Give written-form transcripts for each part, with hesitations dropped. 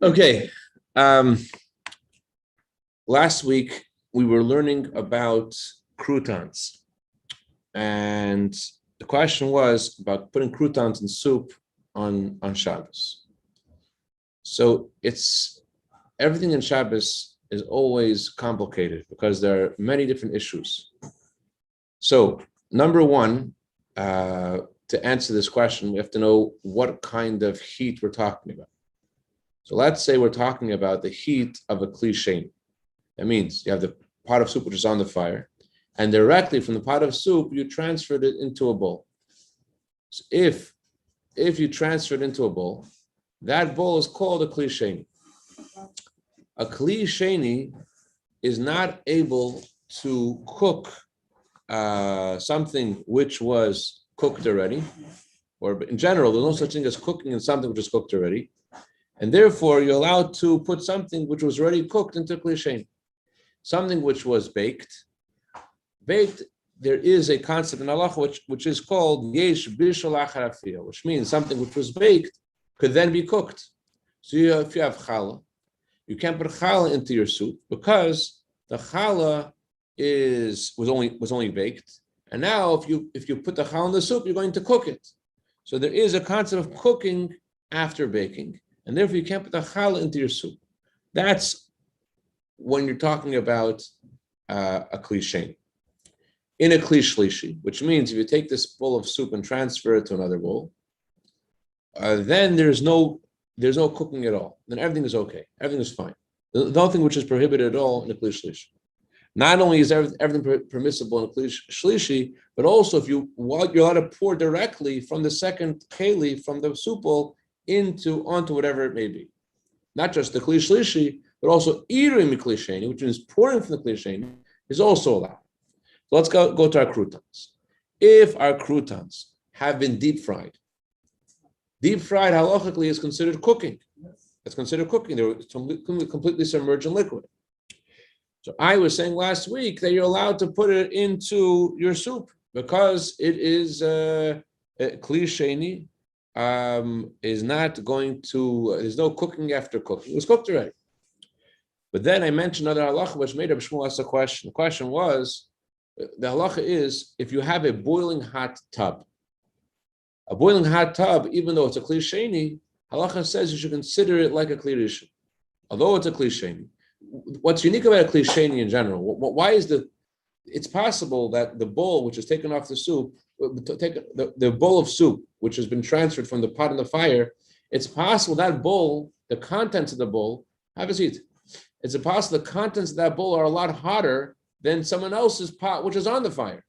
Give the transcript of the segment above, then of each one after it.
Okay. Last week we were learning about croutons, and the question was about putting croutons in soup on Shabbos. So it's everything in Shabbos is always complicated because there are many different issues. So number one, to answer this question, we have to know what kind of heat we're talking about. So let's say we're talking about the heat of a kli sheni. That means you have the pot of soup which is on the fire, and directly from the pot of soup, you transferred it into a bowl. So if you transfer it into a bowl, that bowl is called a kli sheni. A kli sheni is not able to cook something which was cooked already, or in general, there's no such thing as cooking in something which is cooked already, and therefore you're allowed to put something which was already cooked into kli sheni. Something which was baked, there is a concept in halacha which is called yesh bishul achar afiyah, which means something which was baked could then be cooked. So if you have challah, you can't put challah into your soup because the challah was only baked, and now if you put the challah in the soup, you're going to cook it. So there is a concept of cooking after baking, and therefore you can't put the challah into your soup. That's when you're talking about a kli sheni. In a kli shlishi, which means if you take this bowl of soup and transfer it to another bowl, then there's no cooking at all. Then everything is okay. Everything is fine. The only thing which is prohibited at all in a kli shlishi. Not only is everything permissible in a kli shlishi, but also if you're allowed to pour directly from the second keli, from the soup bowl, onto whatever it may be. Not just the kli shlishi, but also irim kli sheni, which means pouring from the kli sheni, is also allowed. So let's go to our croutons. If our croutons have been deep fried halachically is considered cooking. It's considered cooking. They're completely submerged in liquid. So I was saying last week that you're allowed to put it into your soup because it is kli sheni is not going to. There's no cooking after cooking. It was cooked already. But then I mentioned another halacha which made Bishul ask a question. The question was, the halacha is if you have a boiling hot tub, even though it's a kli sheni, halacha says you should consider it like a kli rishon, although it's a kli sheni. What's unique about a kli sheni in general? Why is it's possible that the bowl which is taken off the soup, the bowl of soup which has been transferred from the pot in the fire, it's possible that bowl, the contents of the bowl, have a seat. It's possible the contents of that bowl are a lot hotter than someone else's pot which is on the fire.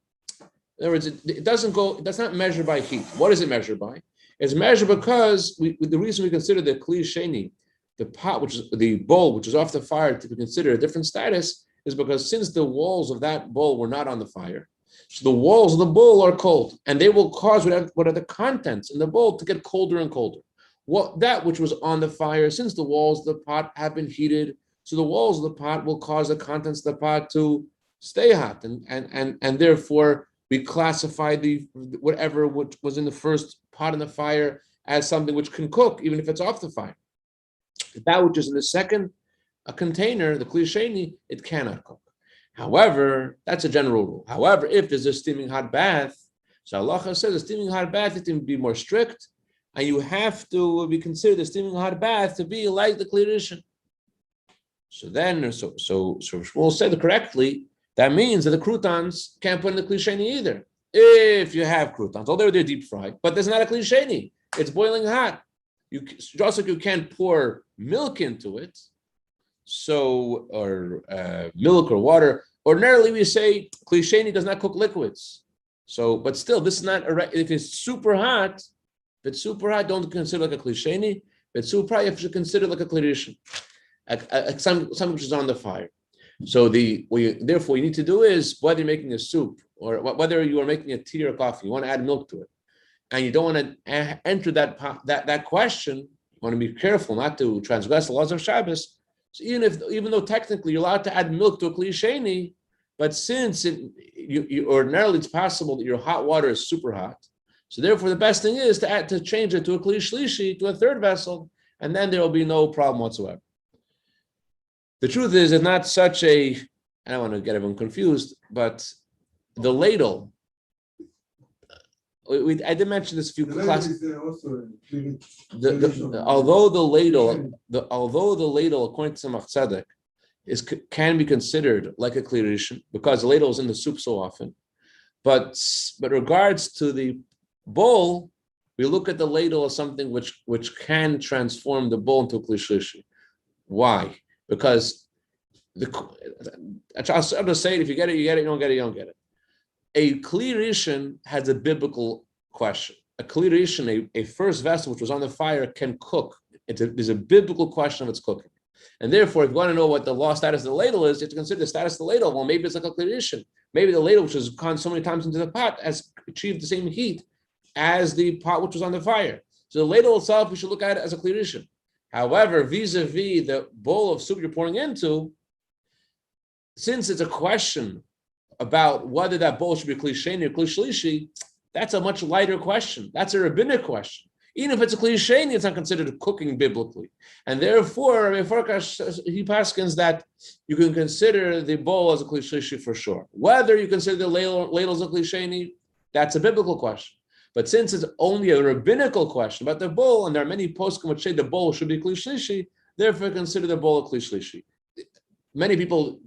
In other words, it does not measure by heat. What is it measured by? It's measured because the reason we consider the kli sheni, the pot, which is the bowl, which is off the fire, to be considered a different status, is because since the walls of that bowl were not on the fire, so the walls of the bowl are cold, and they will cause what are the contents in the bowl to get colder and colder. That which was on the fire, since the walls of the pot have been heated, so the walls of the pot will cause the contents of the pot to stay hot, and therefore we classify whatever which was in the first pot in the fire as something which can cook, even if it's off the fire. That which is in the second container, the kli sheni, it cannot cook. However, that's a general rule. However, if there's a steaming hot bath, so halacha says a steaming hot bath, it can be more strict, and you have to be considered the steaming hot bath to be like the kli rishon. So Shmuel said correctly, that means that the croutons can't put in the kli sheni either. If you have croutons, although they're deep fried, but there's not a kli sheni, it's boiling hot. Just like you can't pour milk into it, or milk or water. Ordinarily, we say kli sheni does not cook liquids. So, but still, this is not if it's super hot. If it's super hot, don't consider like a kli sheni. If it's super hot, you should consider like a kli rishon, something which is on the fire. So therefore, you need to do is whether you're making a soup or whether you are making a tea or coffee, you want to add milk to it, and you don't want to enter that question. You want to be careful not to transgress the laws of Shabbos. So even though technically you're allowed to add milk to a kli sheni, but since ordinarily it's possible that your hot water is super hot, So therefore, the best thing is to change it to a kli shlishi, to a third vessel, and then there will be no problem whatsoever. The truth is, it's not such a, I don't want to get everyone confused, but the ladle, I did mention this a few classes. Although the ladle, according to Tzemach Tzedek, can be considered like a kli rishon because the ladle is in the soup so often. But regards to the bowl, we look at the ladle as something which can transform the bowl into a kli shlishi. Why? Because I'll just say it: if you get it, you get it. You don't get it, you don't get it. A kli rishon has a biblical question. A kli rishon, a first vessel which was on the fire, can cook. There's a biblical question of its cooking. And therefore, if you want to know what the law status of the ladle is, you have to consider the status of the ladle. Well, maybe it's like a kli rishon. Maybe the ladle, which has gone so many times into the pot, has achieved the same heat as the pot which was on the fire. So the ladle itself, we should look at it as a kli rishon. However, vis-a-vis the bowl of soup you're pouring into, since it's a question about whether that bowl should be kli sheni or kli shlishi, that's a much lighter question. That's a rabbinic question. Even if it's a kli sheni, it's not considered cooking biblically. And therefore, he paskins that you can consider the bowl as a kli shlishi for sure. Whether you consider the ladle as a kli sheni, that's a biblical question. But since it's only a rabbinical question about the bowl, and there are many poskim which say the bowl should be kli shlishi, therefore consider the bowl a kli shlishi. Many people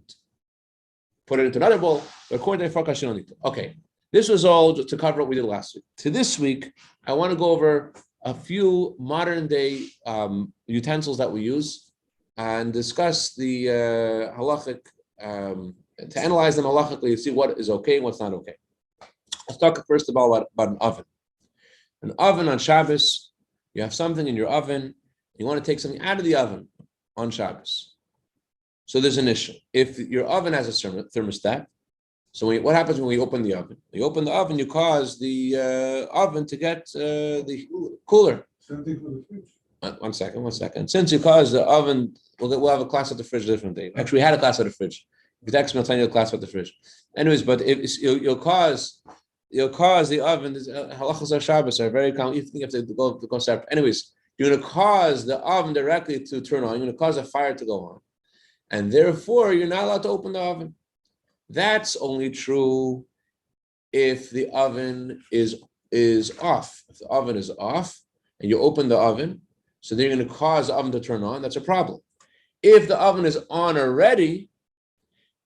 put it into another bowl, but according to Farkash, you don't need to. Okay, this was all to cover what we did last week. To this week, I want to go over a few modern day utensils that we use and discuss the halachic, to analyze them halachically, see what is okay and what's not okay. Let's talk first about an oven. An oven on Shabbos, you have something in your oven, you want to take something out of the oven on Shabbos. So there's an issue. If your oven has a thermostat, so what happens when we open the oven? You open the oven, you cause the oven to get the cooler. One second. Since you cause the oven, we'll have a class at the fridge a different day. Actually, we had a class at the fridge. If you text me, I'll tell you the class at the fridge. Anyways, but if you'll cause the oven. Halachas of Shabbos are very common. You have to go separate. Anyways, you're going to cause the oven directly to turn on. You're going to cause a fire to go on, and therefore you're not allowed to open the oven. That's only true if the oven is off. If the oven is off and you open the oven, so then you're going to cause the oven to turn on. That's a problem. If the oven is on already,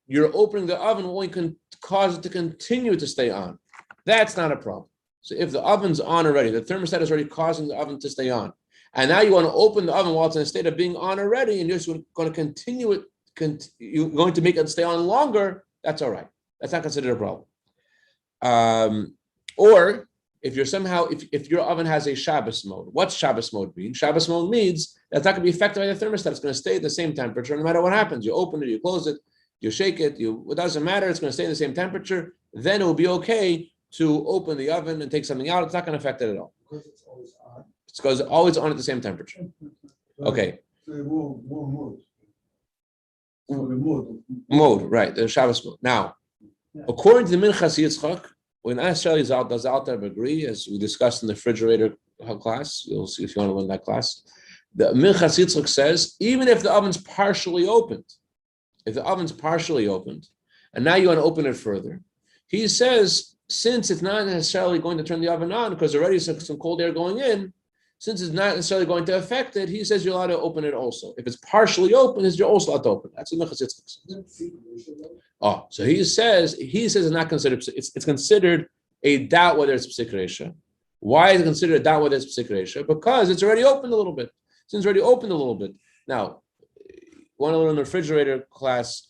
you're opening the oven will only cause it to continue to stay on. That's not a problem. So if the oven's on already, the thermostat is already causing the oven to stay on, and now you want to open the oven while it's in a state of being on already, and you're just going to continue it, you're going to make it stay on longer, that's all right. That's not considered a problem. Or if you're somehow, if your oven has a Shabbos mode, what's Shabbos mode mean? Shabbos mode means that's not going to be affected by the thermostat. It's going to stay at the same temperature no matter what happens. You open it, you close it, you shake it, it doesn't matter. It's going to stay in the same temperature. Then it will be okay to open the oven and take something out. It's not going to affect it at all. Because it's always on. It's because it's always on at the same temperature. Okay. So the mode, right? The Shabbos mode. Now, according to the Minchas Yitzchak, when Asher does Alter agree, as we discussed in the refrigerator class, you'll see if you want to learn that class. The Minchas Yitzchak says even if the oven's partially opened, and now you want to open it further, he says since it's not necessarily going to turn the oven on because already some cold air going in, since it's not necessarily going to affect it, he says you're allowed to open it also. If it's partially open, you're also allowed to open. That's what Minchas Yitzchak says. Oh, so he says it's not considered. It's considered a doubt whether it's psik reisha. Why is it considered a doubt whether it's psik reisha? Because it's already opened a little bit. Since it's already opened a little bit. Now, you want to learn the refrigerator class?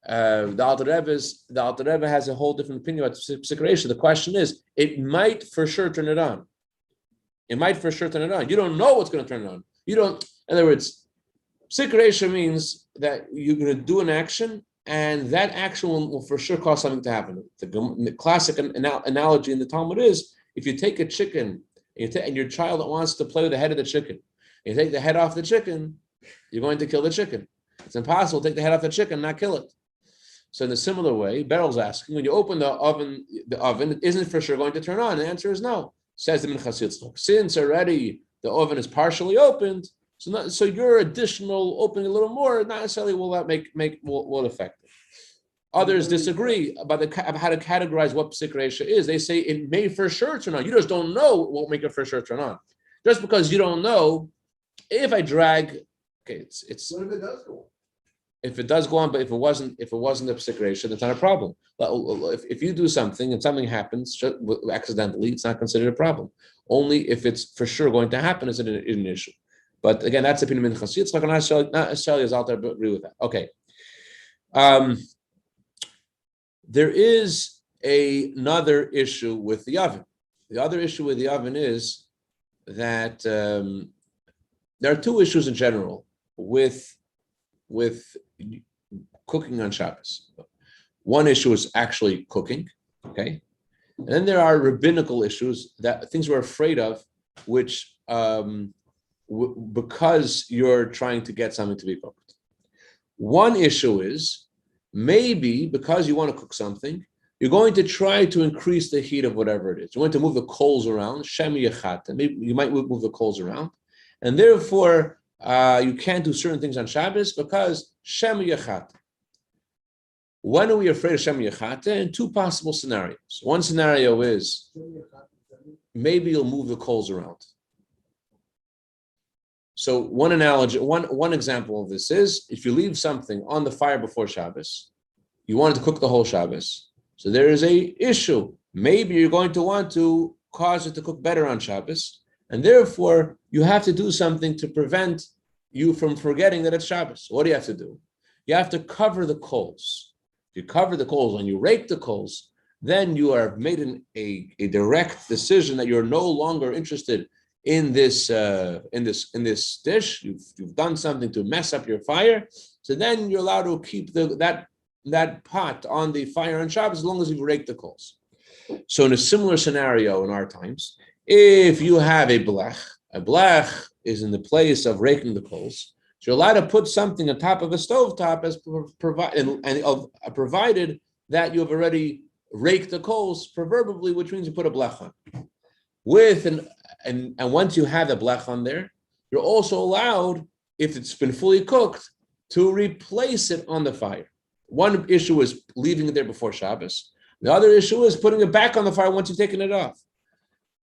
The Alter Rebbe has a whole different opinion about psik reisha. The question is, it might for sure turn it on. You don't know what's going to turn it on. You don't. In other words, psik reisha means that you're going to do an action, and that action will for sure cause something to happen. The classic analogy in the Talmud is, if you take a chicken and your child wants to play with the head of the chicken, and you take the head off the chicken, you're going to kill the chicken. It's impossible to take the head off the chicken and not kill it. So in a similar way, Beryl's asking, when you open the oven, isn't it for sure going to turn on? And the answer is no. says the Minchas Yitzchak, since already the oven is partially opened, so your additional opening a little more, not necessarily will that will affect it. Others disagree about how to categorize what psik reisha is. They say it may for sure turn on. You just don't know what will make it for sure turn on. Just because you don't know, if I drag, okay, it's. What if it does go on? If it does go on, but if it wasn't a psik reisha, that's not a problem. If you do something and something happens accidentally, it's not considered a problem. Only if it's for sure going to happen is an issue. But again, that's opinion Minchas Yitzchak, not necessarily as Alter agree with that. Okay. There is another issue with the oven. The other issue with the oven is that there are two issues in general with cooking on Shabbos. One issue is actually cooking, okay? And then there are rabbinical issues, that things we're afraid of, which because you're trying to get something to be cooked. One issue is maybe because you want to cook something, you're going to try to increase the heat of whatever it is. You're going to move the coals around, shem yechata. Maybe you might move the coals around, and therefore you can't do certain things on Shabbos because shem yechata. When are we afraid of shem yechata? In two possible scenarios. One scenario is maybe you'll move the coals around. So one analogy, one example of this is if you leave something on the fire before Shabbos, you wanted to cook the whole Shabbos. So there is a issue. Maybe you're going to want to cause it to cook better on Shabbos, and therefore you have to do something to prevent you from forgetting that it's Shabbos. What do you have to do? You have to cover the coals. If you cover the coals and you rake the coals, then you are made a direct decision that you're no longer interested in this dish. You've done something to mess up your fire. So then you're allowed to keep that pot on the fire on Shabbos as long as you've raked the coals. So in a similar scenario in our times, if you have a blech is in the place of raking the coals. So you're allowed to put something on top of a stovetop as provided that you have already raked the coals, proverbially, which means you put a blech on. And once you have the blech on there, you're also allowed, if it's been fully cooked, to replace it on the fire. One issue is leaving it there before Shabbos. The other issue is putting it back on the fire once you've taken it off.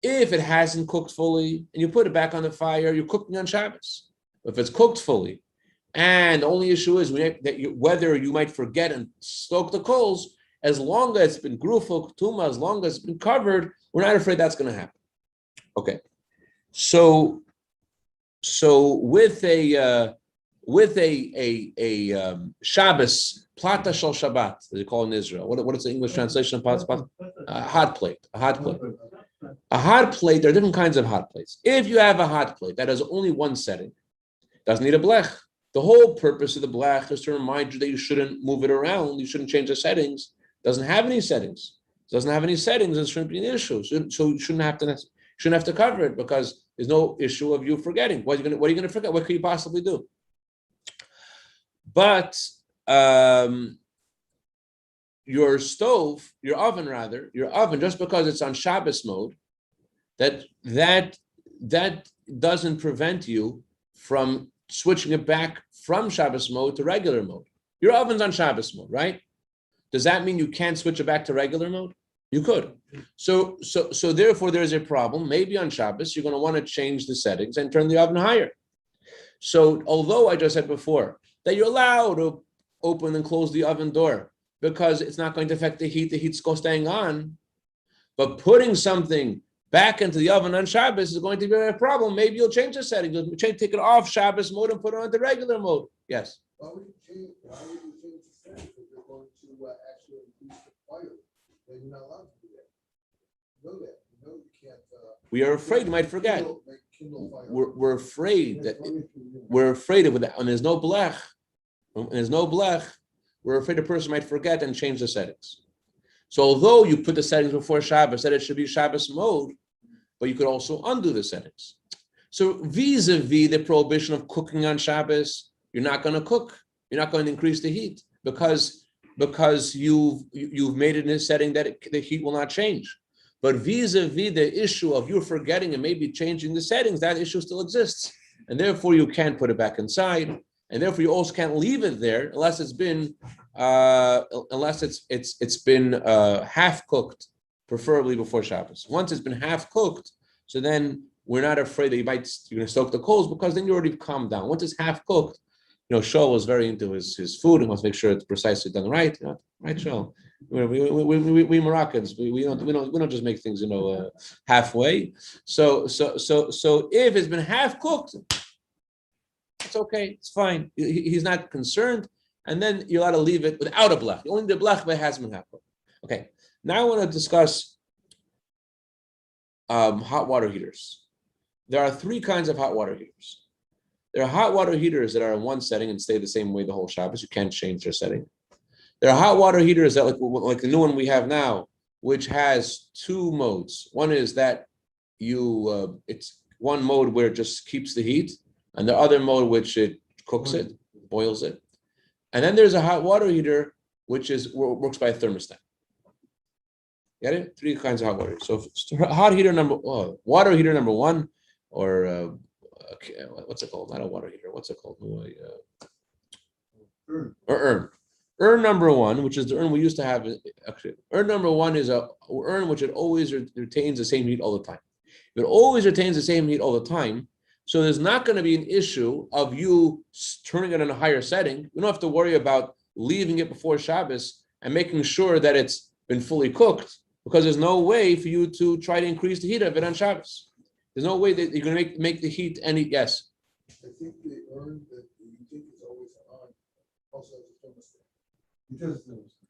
If it hasn't cooked fully and you put it back on the fire, you're cooking on Shabbos. If it's cooked fully, and the only issue is whether you might forget and stoke the coals, as long as it's been grufel, ketuma, as long as it's been covered, we're not afraid that's going to happen. Okay, so with a Shabbos plata shel Shabbat, as they call it in Israel. What is the English translation of plata? A hot plate. A hot plate. A hot plate. There are different kinds of hot plates. If you have a hot plate that has only one setting, doesn't need a blech. The whole purpose of the blech is to remind you that you shouldn't move it around. You shouldn't change the settings. Doesn't have any settings. Doesn't have any settings. It shouldn't be an issue. So you shouldn't have to cover it because there's no issue of you forgetting. What are you going to forget? What could you possibly do? But your oven, just because it's on Shabbos mode, that doesn't prevent you from switching it back from Shabbos mode to regular mode. Your oven's on Shabbos mode, right? Does that mean you can't switch it back to regular mode? You could. So therefore there is a problem. Maybe on Shabbos you're going to want to change the settings and turn the oven higher. So although I just said before that you're allowed to open and close the oven door because it's not going to affect the heat's staying on, but putting something back into the oven on Shabbos is going to be a problem. Maybe you'll change the settings. You'll take it off Shabbos mode and put it on the regular mode. Yes? Why would you change the settings if you're going to actually increase the fire? Then you're not allowed to do that. You know that. You know you can't. We are afraid you might forget. We're afraid that when there's no blech, we're afraid a person might forget and change the settings. So although you put the settings before Shabbos, that it should be Shabbos mode, but you could also undo the settings. So vis-a-vis the prohibition of cooking on Shabbos, you're not going to cook. You're not going to increase the heat because you've made it in a setting that the heat will not change. But vis-a-vis the issue of you forgetting and maybe changing the settings, that issue still exists. And therefore you can't put it back inside. And therefore you also can't leave it there unless it's been half cooked, preferably before Shabbos. Once it's been half cooked, so then we're not afraid that you're going to soak the coals, because then you already calmed down. Once it's half cooked, Shaul was very into his food and wants to make sure it's precisely done right. Right, Shaul? We Moroccans, we don't just make things halfway. So if it's been half cooked, it's okay, it's fine. He's not concerned, and then you're allowed to leave it without a blech. Only the blech has been half cooked. Okay. Now I want to discuss hot water heaters. There are three kinds of hot water heaters. There are hot water heaters that are in one setting and stay the same way the whole Shabbos. You can't change their setting. There are hot water heaters that, like the new one we have now, which has two modes. One is that it's one mode where it just keeps the heat, and the other mode which it cooks it, boils it. And then there's a hot water heater which works by a thermostat. Get it? Three kinds of hot water. So water heater number one, or what's it called? Not a water heater. What's it called? Urn. Urn number one, which is the urn we used to have. Actually, urn number one is a urn which it always retains the same heat all the time. If it always retains the same heat all the time, so there's not going to be an issue of you turning it on a higher setting. You don't have to worry about leaving it before Shabbos and making sure that it's been fully cooked, because there's no way for you to try to increase the heat of it on Shabbos. There's no way that you're going to make the heat any. Yes. I think the urn that you think is always on also has a thermostat.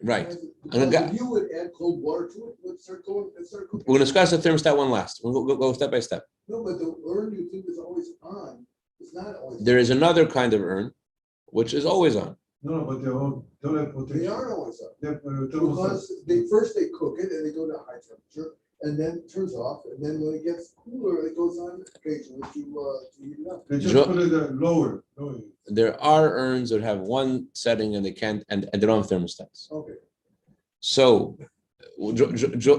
Right. If you would add cold water to it, would start cooking. We're going to discuss the thermostat one last. We'll go step by step. No, but the urn you think is always on is not always. There is another kind of urn which is always on. No, but they aren't always on. Because they cook it and they go to high temperature, and then it turns off, and then when it gets cooler, it goes on occasionally to heat it up. They just put it lower. There are urns that have one setting and they can't, and they don't have thermostats. Okay. So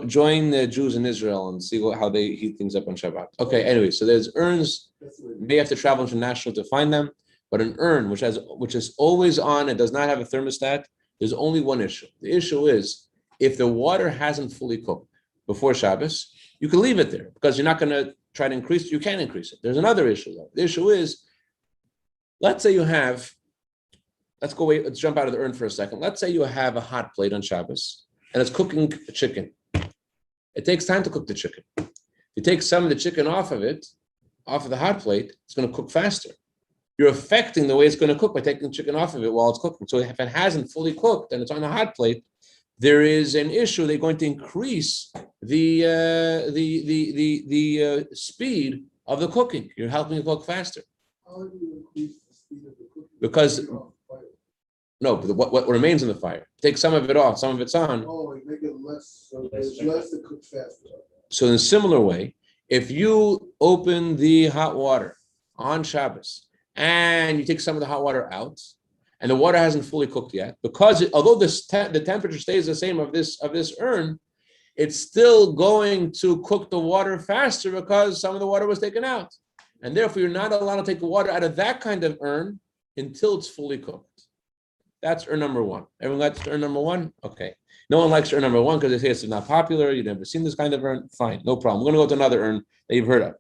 join the Jews in Israel and see how they heat things up on Shabbat. Okay, anyway, so there's urns. You may have to travel international to find them, but an urn which is always on and does not have a thermostat, there's only one issue. The issue is if the water hasn't fully cooked before Shabbos, you can leave it there because you're not going to try to increase it. You can increase it. There's another issue though. The issue is, let's say you have, let's jump out of the urn for a second. Let's say you have a hot plate on Shabbos and it's cooking chicken. It takes time to cook the chicken. If you take some of the chicken off of the hot plate, it's going to cook faster. You're affecting the way it's going to cook by taking the chicken off of it while it's cooking. So if it hasn't fully cooked and it's on a hot plate, there is an issue. They're going to increase the speed of the cooking. You're helping it cook faster. How do you increase the speed of the cooking? Because no, but what remains in the fire? Take some of it off, some of it's on. Oh, you make it less, so there's less to cook faster. So in a similar way, if you open the hot water on Shabbos and you take some of the hot water out, and the water hasn't fully cooked yet, because although the temperature stays the same of this urn, it's still going to cook the water faster because some of the water was taken out. And therefore, you're not allowed to take the water out of that kind of urn until it's fully cooked. That's urn number one. Everyone likes urn number one? Okay. No one likes urn number one because they say it's not popular. You've never seen this kind of urn. Fine, no problem. We're going to go to another urn that you've heard of.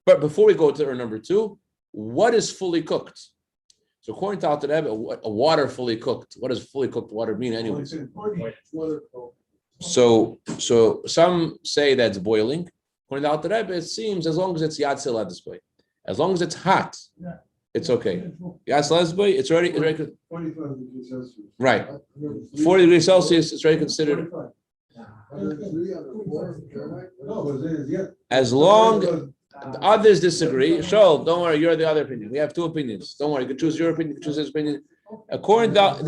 But before we go to urn number two, what is fully cooked? So according to Alter Rebbe, a water fully cooked. What does fully cooked water mean anyways? So some say that's boiling. According to Alter Rebbe, it seems as long as it's Yad Sil display, as long as it's hot, it's okay. Yad Sil display, it's already 45 degrees Celsius. Right. 40 degrees Celsius, it's already considered. As long others disagree. Shaul, don't worry, you're the other opinion. We have two opinions. Don't worry, you can choose your opinion, you can choose his opinion. According to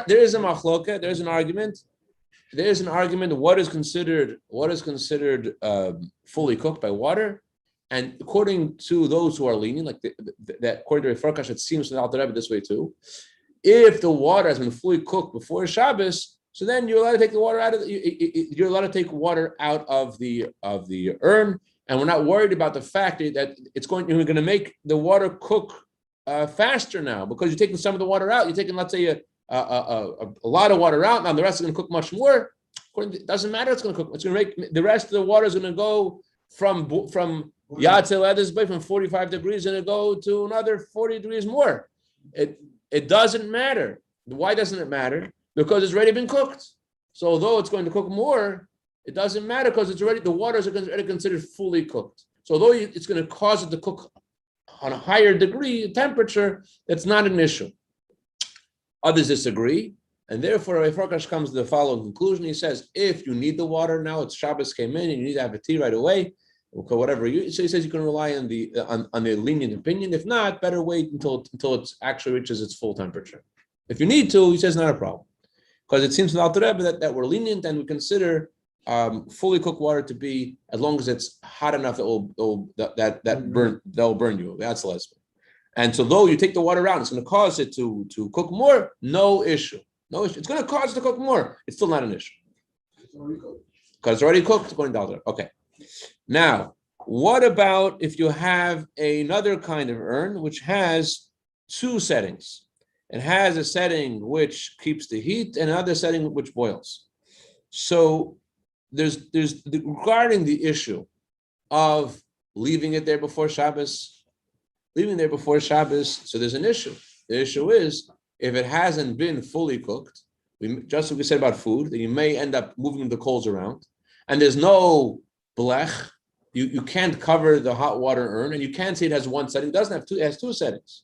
there is a machloka, there is an argument. There is an argument of what is considered fully cooked by water, and according to those who are lenient, like that according to Farkash, it seems to Alter Rebbe this way too. If the water has been fully cooked before Shabbos, So then you're allowed to take the water out of you're allowed to take water out of the urn, and we're not worried about the fact that you're going to make the water cook faster now because you're taking some of the water out. You're taking, let's say, a lot of water out. Now the rest is going to cook much more. It doesn't matter. It's going to cook. It's going to make the rest of the water is going to go from Yad Tzil from 45 degrees and it go to another 40 degrees more. It doesn't matter. Why doesn't it matter? Because it's already been cooked. So although it's going to cook more, it doesn't matter because the waters are already considered fully cooked. So although it's going to cause it to cook on a higher degree temperature, that's not an issue. Others disagree, and therefore Rabbi Farkash comes to the following conclusion. He says, if you need the water now, it's Shabbos came in, and you need to have a tea right away, whatever. So he says you can rely on the lenient opinion. If not, better wait until it actually reaches its full temperature. If you need to, he says not a problem, because it seems to the Alter Rebbe that we're lenient and we consider fully cooked water to be as long as it's hot enough that'll burn you. That's less. And so though you take the water out, it's going to cause it to cook more. No issue. No issue. It's going to cause it to cook more. It's still not an issue. Because it's already cooked according to Alter Rebbe. Okay. Now, what about if you have another kind of urn which has two settings? It has a setting which keeps the heat and another setting which boils. So there's regarding the issue of leaving it there before Shabbos, so there's an issue. The issue is if it hasn't been fully cooked, just like we said about food, that you may end up moving the coals around, and there's no blech, you can't cover the hot water urn, and you can't say it has one setting. It doesn't have two, it has two settings.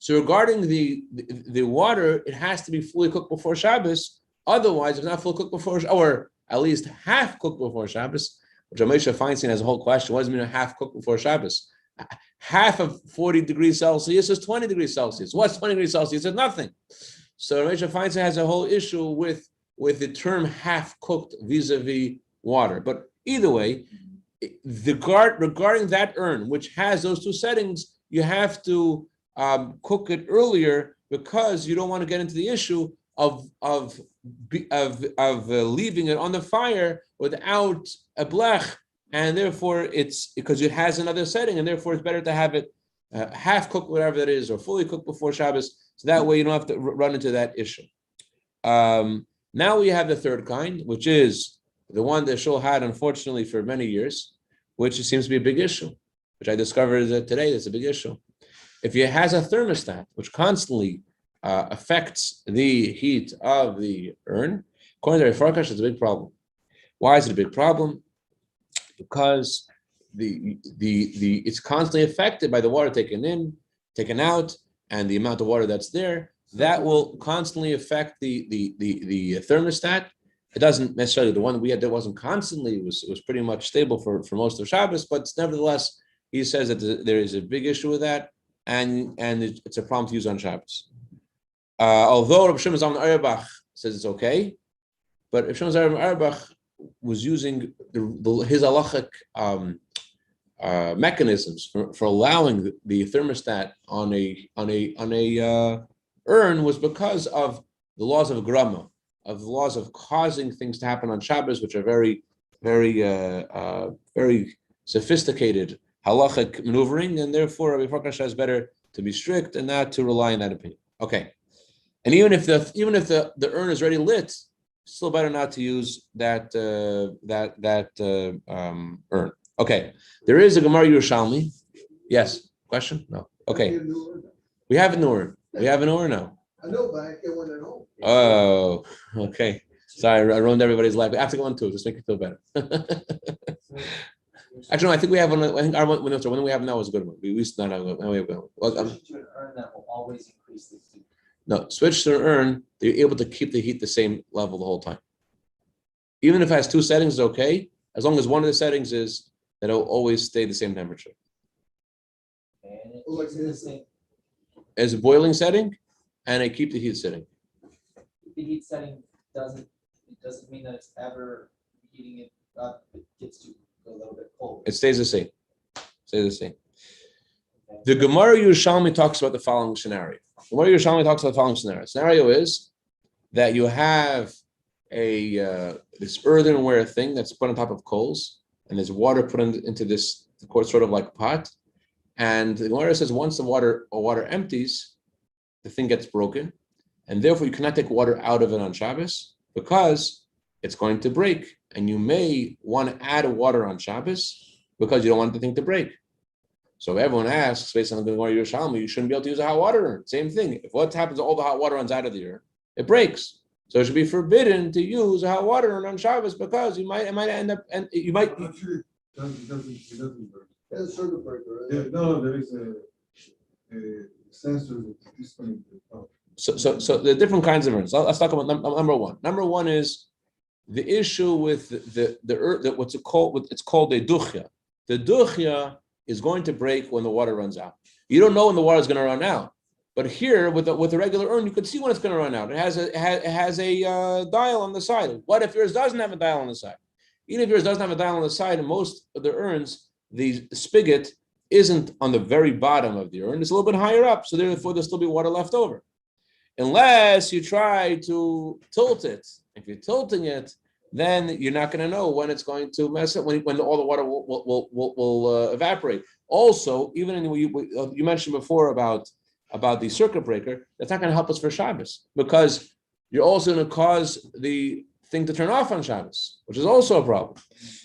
So regarding the water, it has to be fully cooked before Shabbos. Otherwise, if it's not fully cooked before, or at least half cooked before Shabbos, which Amesha Feinstein has a whole question. What does it mean half cooked before Shabbos? Half of 40 degrees Celsius is 20 degrees Celsius. What's 20 degrees Celsius? It's nothing. So Amesha Feinstein has a whole issue with the term half cooked vis-a-vis water. But either way, regarding that urn, which has those two settings, you have to cook it earlier because you don't want to get into the issue of leaving it on the fire without a blech, and therefore it's because it has another setting, and therefore it's better to have it half cooked, whatever that is, or fully cooked before Shabbos. So that way you don't have to run into that issue. Now we have the third kind, which is the one that Shul had, unfortunately, for many years, which seems to be a big issue, which I discovered that today that's a big issue. If it has a thermostat, which constantly affects the heat of the urn, according to Farkash, it's a big problem. Why is it a big problem? Because it's constantly affected by the water taken in, taken out, and the amount of water that's there. That will constantly affect the thermostat. It doesn't necessarily, the one that we had that wasn't constantly, it was pretty much stable for most of Shabbos, but nevertheless, he says that there is a big issue with that, and it's a problem to use on Shabbos. Although Rav Shimon Zalman Auerbach says it's okay, but Rav Shimon Zalman Auerbach was using his halachic mechanisms for allowing the thermostat on a urn was because of the laws of grama, of the laws of causing things to happen on Shabbos, which are very, very, very sophisticated halachic maneuvering, and therefore Rabbi Farkash is better to be strict and not to rely on that opinion. Okay, and even if the urn is already lit, still better not to use that urn. Okay, there is a Gemara Yerushalmi. Yes, question? No. Okay, we have an urn. We have an urn now. I know, but I get one at home. Oh, okay. Sorry, I ruined everybody's life. I have to go on too. Just make it feel better. Actually, no, I think we have one. I think our one we have now is a good one. We used to not have one. Now we have one. Well, switch to an urn that will always increase the heat. no, switch to an urn. They're able to keep the heat the same level the whole time. Even if it has two settings, it's okay. As long as one of the settings is that it'll always stay the same temperature. And it Like keeps it the this. same. As a boiling setting, and I keep the heat setting. The heat setting doesn't mean that it's ever heating it up. It gets to go a little bit cold. It stays the same. Stays the same. The Gemara Yerushalmi talks about the following scenario. The Gemara Yerushalmi talks about the following scenario. Scenario is that you have this earthenware thing that's put on top of coals, and there's water put into this sort of like pot. And the Gemara says once the water empties, the thing gets broken, and therefore you cannot take water out of it on Shabbos because it's going to break, and you may want to add water on Shabbos because you don't want the thing to break. So everyone asks, based on the Gemara Yerushalmi, you shouldn't be able to use a hot water urn. Same thing. If what happens, all the hot water runs out of the urn, it breaks. So it should be forbidden to use a hot water urn on Shabbos because it might end up, and you might. Actually, it doesn't work. There's a circuit breaker. No, there is a sensor that disconnects the power. So there are different kinds of urns. Let's talk about number one. Number one is the issue with the earth, what's it called? It's called a duchya. The duchya is going to break when the water runs out. You don't know when the water is going to run out. But here, with a regular urn, you can see when it's going to run out. It has a dial on the side. What if yours doesn't have a dial on the side? Even if yours doesn't have a dial on the side, in most of the urns, the spigot isn't on the very bottom of the urn. It's a little bit higher up, so therefore there'll still be water left over. Unless you try to tilt it. If you're tilting it, then you're not going to know when it's going to mess up, when all the water will evaporate. Also, even in you mentioned before about the circuit breaker, that's not going to help us for Shabbos because you're also going to cause the thing to turn off on Shabbos, which is also a problem.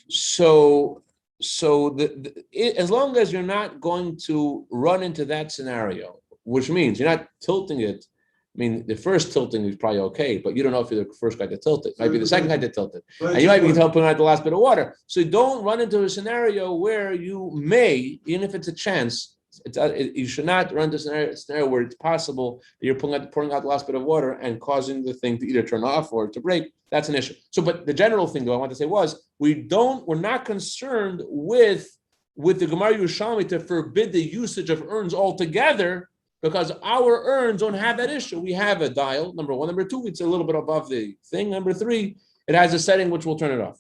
So as long as you're not going to run into that scenario, which means you're not tilting it. I mean, the first tilting is probably okay, but you don't know if you're the first guy to tilt it. It might be the second guy to tilt it. And you might be helping out the last bit of water. So you don't run into a scenario where you may, even if it's a chance, you should not run into a scenario where it's possible that you're pouring out the last bit of water and causing the thing to either turn off or to break. That's an issue. So, but the general thing, though, I want to say was, we're not concerned with the Gemara Yerushalmi to forbid the usage of urns altogether, because our urns don't have that issue. We have a dial, number one. Number two, it's a little bit above the thing. Number three, it has a setting which will turn it off.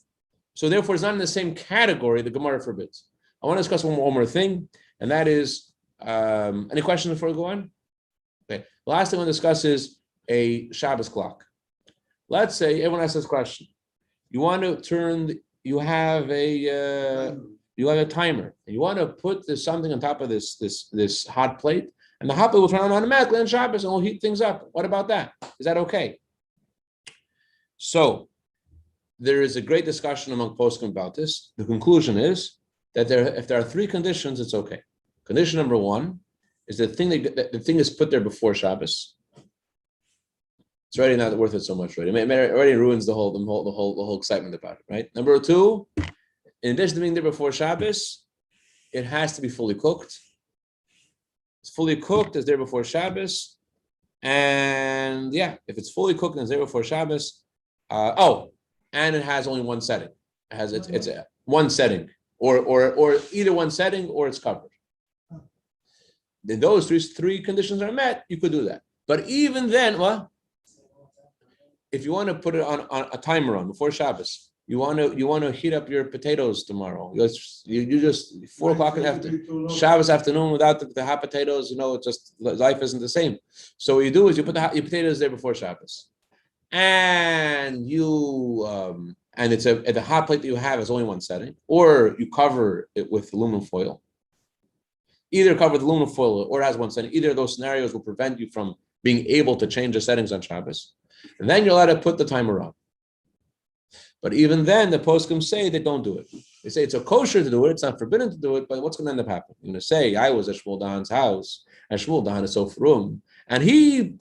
So therefore, it's not in the same category the Gemara forbids. I want to discuss one more thing, and that is, any questions before we go on? Okay. The last thing I want to discuss is a Shabbos clock. Let's say everyone asks this question. You want to you have a timer, and you want to put something on top of this hot plate, and the hot plate will turn on automatically on Shabbos and will heat things up. What about that? Is that okay? So there is a great discussion among poskim about this. The conclusion is that if there are three conditions, it's okay. Condition number one is the thing is put there before Shabbos. It's already not worth it so much. Right? It already ruins the whole excitement about it. Right. Number two, in addition to being there before Shabbos, it has to be fully cooked. It's fully cooked, it's there before Shabbos. And yeah, if it's fully cooked and it's there before Shabbos, and it has only one setting. It's one setting, or either one setting or it's covered. Then those three conditions are met, you could do that. But even then, if you want to put it on a timer on before Shabbos, you want to heat up your potatoes tomorrow. You just 4 o'clock in the afternoon, Shabbos afternoon without the hot potatoes. It's just life isn't the same. So what you do is you put your potatoes there before Shabbos, and and it's the hot plate that you have is only one setting, or you cover it with aluminum foil. Either cover with aluminum foil or it has one setting. Either of those scenarios will prevent you from being able to change the settings on Shabbos, and then you're allowed to put the timer on. But even then, the poskim say they don't do it. They say it's a kosher to do it, it's not forbidden to do it, but what's going to end up happening? You're going to say, I was at Shmuel Dahan's house, and Shmuel Dahan is room, and he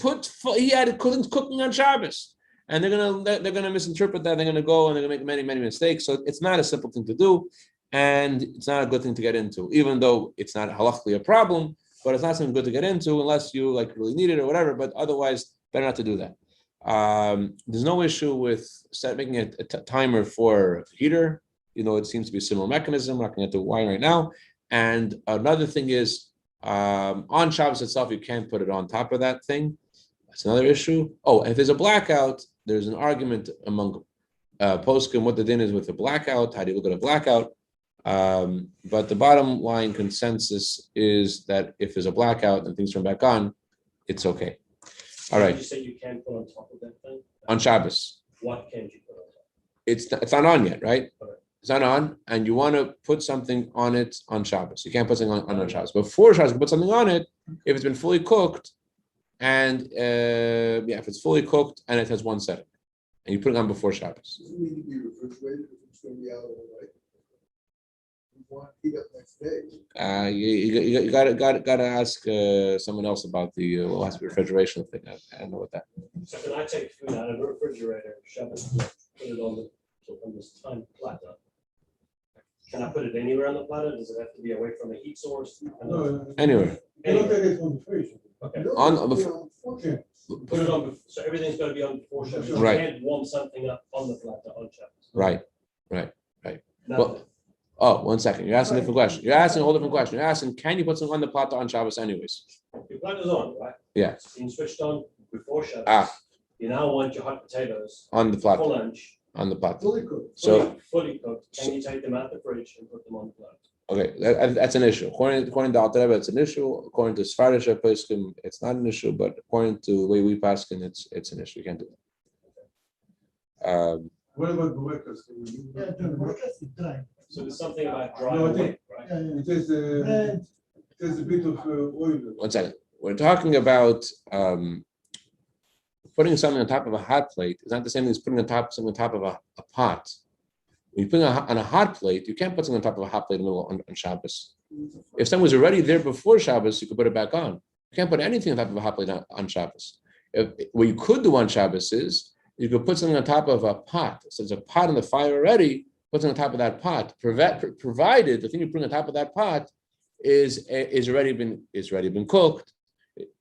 had cooking on Shabbos. And they're gonna misinterpret that, they're going to go and they're going to make many mistakes. So it's not a simple thing to do, and it's not a good thing to get into, even though it's not halachically a problem, but it's not something good to get into unless you really need it or whatever, but otherwise, better not to do that. There's no issue with making a timer for heater. It seems to be a similar mechanism. We're not going to get to why right now. And another thing is, on Shabbos itself, you can't put it on top of that thing. That's another issue. And if there's a blackout, there's an argument among poskim what the din is with a blackout. How do you look at a blackout? But the bottom line consensus is that if there's a blackout and things turn back on, it's okay. All right. You say you can't put on top of that thing? On Shabbos. What can't you put on top? It's not on yet, right? Correct. It's not on, and you want to put something on it on Shabbos. You can't put something on Shabbos. Before Shabbos, you can put something on it if it's been fully cooked, and if it's fully cooked and it has one setting, and you put it on before Shabbos. Doesn't need to be refrigerated if it's gonna be out all night. You want to heat up next day. You gotta ask someone else about the refrigeration thing. I don't know what that. So can I take food out of the refrigerator, shove it, put it on this tiny platter? Can I put it anywhere on the platter? Does it have to be away from the heat source? Anywhere. You don't take it from the fridge. Okay. No, On it's before- Okay. Put it on, so everything's got to be on before Shabbos. You Right. can't warm something up on the platter on Shabbos. Right. Now, Oh, 1 second. You're asking a different question. You're asking a whole different question. You're asking, can you put something on the platter on Shabbos anyways? your platter's on, right? Yeah. It's been switched on before Shabbos. Ah. You now want your hot potatoes On the for platter. lunch, On the platter. Fully cooked. So, fully cooked. Can you take them out the fridge and put them on the platter? okay, that's an issue. According to Alter Rebbe, it's an issue. According to Sfarish Pesachim, it's not an issue. But according to the way we paskin, it's an issue. You can't do that. What about breakfast? Yeah, the breakfast is dry. So there's something about dry No, I weight, think- right? Yeah, yeah. It has Bread, a bit of oil. 1 second. We're talking about putting something on top of a hot plate. It's not the same thing as putting something on top of a pot. When you put it on a hot plate, you can't put something on top of a hot plate in the middle on Shabbos. If something was already there before Shabbos, you could put it back on. You can't put anything on top of a hot plate on Shabbos. What you could do on Shabbos is you could put something on top of a pot. So there's a pot on the fire already. Put something on top of that pot, provided the thing you put on top of that pot is already been cooked,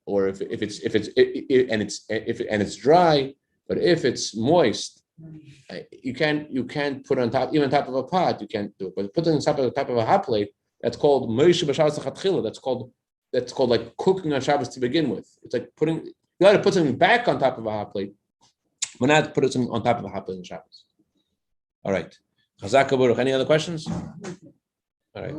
or if it's dry, but if it's moist, you can't put it on top, even on top of a pot, you can't do it. But put it on top of a hot plate, that's called Moshe b'Shabbos l'chatchila. That's called like cooking on Shabbos to begin with. It's like you got to put something back on top of a hot plate, but not put something on top of a hot plate on Shabbos. All right. Chazak Baruch. Any other questions? All right.